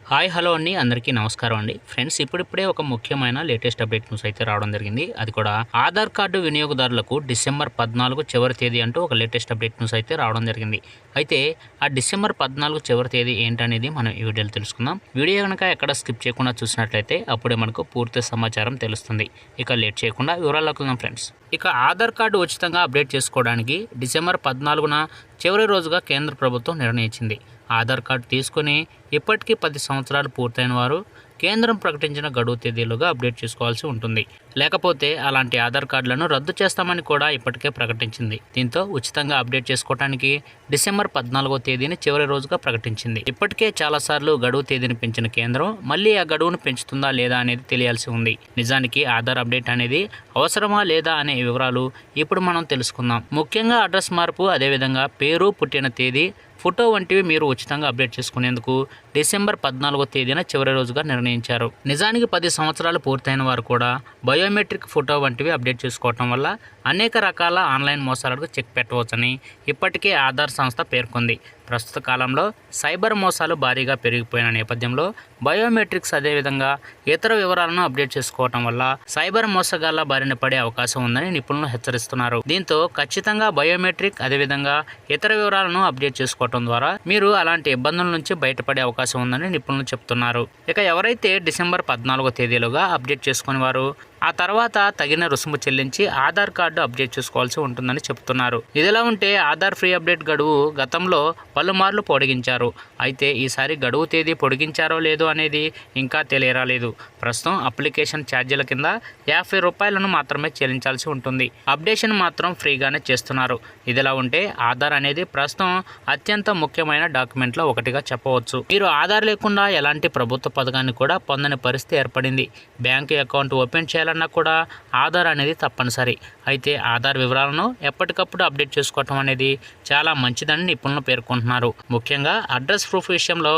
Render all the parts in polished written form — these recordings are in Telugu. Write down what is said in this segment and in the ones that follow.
హాయ్ హలో అండి, అందరికీ నమస్కారం అండి. ఫ్రెండ్స్, ఇప్పుడిప్పుడే ఒక ముఖ్యమైన లేటెస్ట్ అప్డేట్ న్యూస్ అయితే రావడం జరిగింది. అది కూడా ఆధార్ కార్డు వినియోగదారులకు డిసెంబర్ 14 చివరి తేదీ అంటూ ఒక లేటెస్ట్ అప్డేట్ న్యూస్ అయితే రావడం జరిగింది. అయితే ఆ డిసెంబర్ 14 చివరి తేదీ ఏంటనేది మనం ఈ వీడియోలో తెలుసుకుందాం. వీడియో కనుక ఎక్కడ స్కిప్ చేయకుండా చూసినట్లయితే అప్పుడే మనకు పూర్తి సమాచారం తెలుస్తుంది. ఇక లేట్ చేయకుండా వివరాల్లోకి వెళ్దాం ఫ్రెండ్స్. ఇక ఆధార్ కార్డు ఉచితంగా అప్డేట్ చేసుకోవడానికి డిసెంబర్ 14న చివరి రోజుగా కేంద్ర ప్రభుత్వం నిర్ణయించింది. ఆధార్ కార్డు తీసుకుని ఇప్పటికీ 10 సంవత్సరాలు పూర్తయిన వారు కేంద్రం ప్రకటించిన గడువు తేదీలుగా అప్డేట్ చేసుకోవాల్సి ఉంటుంది. లేకపోతే అలాంటి ఆధార్ కార్డులను రద్దు చేస్తామని కూడా ఇప్పటికే ప్రకటించింది. దీంతో ఉచితంగా అప్డేట్ చేసుకోవడానికి డిసెంబర్ 14వ తేదీని చివరి రోజుగా ప్రకటించింది. ఇప్పటికే చాలాసార్లు గడువు తేదీని పెంచిన కేంద్రం మళ్ళీ ఆ గడువును పెంచుతుందా లేదా అనేది తెలియాల్సి ఉంది. నిజానికి ఆధార్ అప్డేట్ అనేది అవసరమా లేదా అనే వివరాలు ఇప్పుడు మనం తెలుసుకుందాం. ముఖ్యంగా అడ్రస్ మార్పు, అదేవిధంగా పేరు, పుట్టిన తేదీ, ఫోటో వంటివి మీరు ఉచితంగా అప్డేట్ చేసుకునేందుకు డిసెంబర్ 14వ తేదీన చివరి రోజుగా నిర్ణయించారు. నిజానికి 10 సంవత్సరాలు పూర్తయిన వారు కూడా బయోమెట్రిక్ ఫోటో వంటివి అప్డేట్ చేసుకోవటం వల్ల అనేక రకాల ఆన్లైన్ మోసాలకు చెక్ పెట్టవచ్చని ఇప్పటికే ఆధార్ సంస్థ పేర్కొంది. ప్రస్తుత కాలంలో సైబర్ మోసాలు భారీగా పెరిగిపోయిన నేపథ్యంలో బయోమెట్రిక్స్ అదేవిధంగా ఇతర వివరాలను అప్డేట్ చేసుకోవటం వల్ల సైబర్ మోసగాళ్ల బారిన పడే అవకాశం ఉందని నిపుణులు హెచ్చరిస్తున్నారు. దీంతో ఖచ్చితంగా బయోమెట్రిక్ అదేవిధంగా ఇతర వివరాలను అప్డేట్ చేసుకోవటం ద్వారా మీరు అలాంటి ఇబ్బందుల నుంచి బయటపడే అవకాశం ఉందని నిపుణులు చెప్తున్నారు. ఇక ఎవరైతే డిసెంబర్ 14వ తేదీలుగా అప్డేట్ చేసుకుని వారు ఆ తర్వాత తగిన రుసుము చెల్లించి ఆధార్ కార్డు అప్డేట్ చేసుకోవాల్సి ఉంటుందని చెప్తున్నారు. ఇదిలా ఉంటే ఆధార్ ఫ్రీ అప్డేట్ గడువు గతంలో పలుమార్లు పొడిగించారు. అయితే ఈసారి గడువు తేదీ పొడిగించారో లేదో అనేది ఇంకా తెలియరాలేదు. ప్రస్తుతం అప్లికేషన్ ఛార్జీల కింద 50 రూపాయలను మాత్రమే చెల్లించాల్సి ఉంటుంది. అప్డేషన్ మాత్రం ఫ్రీగానే చేస్తున్నారు. ఇదిలా ఉంటే ఆధార్ అనేది ప్రస్తుతం అత్యంత ముఖ్యమైన డాక్యుమెంట్లో ఒకటిగా చెప్పవచ్చు. మీరు ఆధార్ లేకుండా ఎలాంటి ప్రభుత్వ పథకాన్ని కూడా పొందని పరిస్థితి ఏర్పడింది. బ్యాంకు అకౌంట్ ఓపెన్ చేయాలన్నా కూడా ఆధార్ అనేది తప్పనిసరి. అయితే ఆధార్ వివరాలను ఎప్పటికప్పుడు అప్డేట్ చేసుకోవటం అనేది చాలా మంచిదని నిపుణులు పేర్కొంటున్నారు. ముఖ్యంగా అడ్రస్ ప్రూఫ్ విషయంలో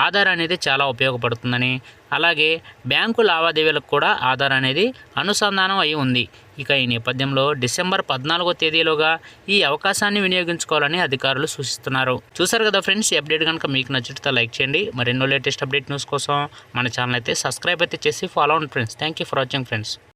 ఆధార్ అనేది చాలా ఉపయోగపడుతుందని, అలాగే బ్యాంకు లావాదేవీలకు కూడా ఆధార్ అనేది అనుసంధానం అయి ఉంది. ఇక ఈ నేపథ్యంలో డిసెంబర్ 14వ తేదీలోగా ఈ అవకాశాన్ని వినియోగించుకోవాలని అధికారులు సూచిస్తున్నారు. చూసారు కదా ఫ్రెండ్స్, ఈ అప్డేట్ కనుక మీకు నచ్చితే లైక్ చేయండి. మరెన్నో లేటెస్ట్ అప్డేట్ న్యూస్ కోసం మన ఛానల్ అయితే సబ్స్క్రైబ్ అయితే చేసి ఫాలో అవ్వండి friends. Thank you for watching friends.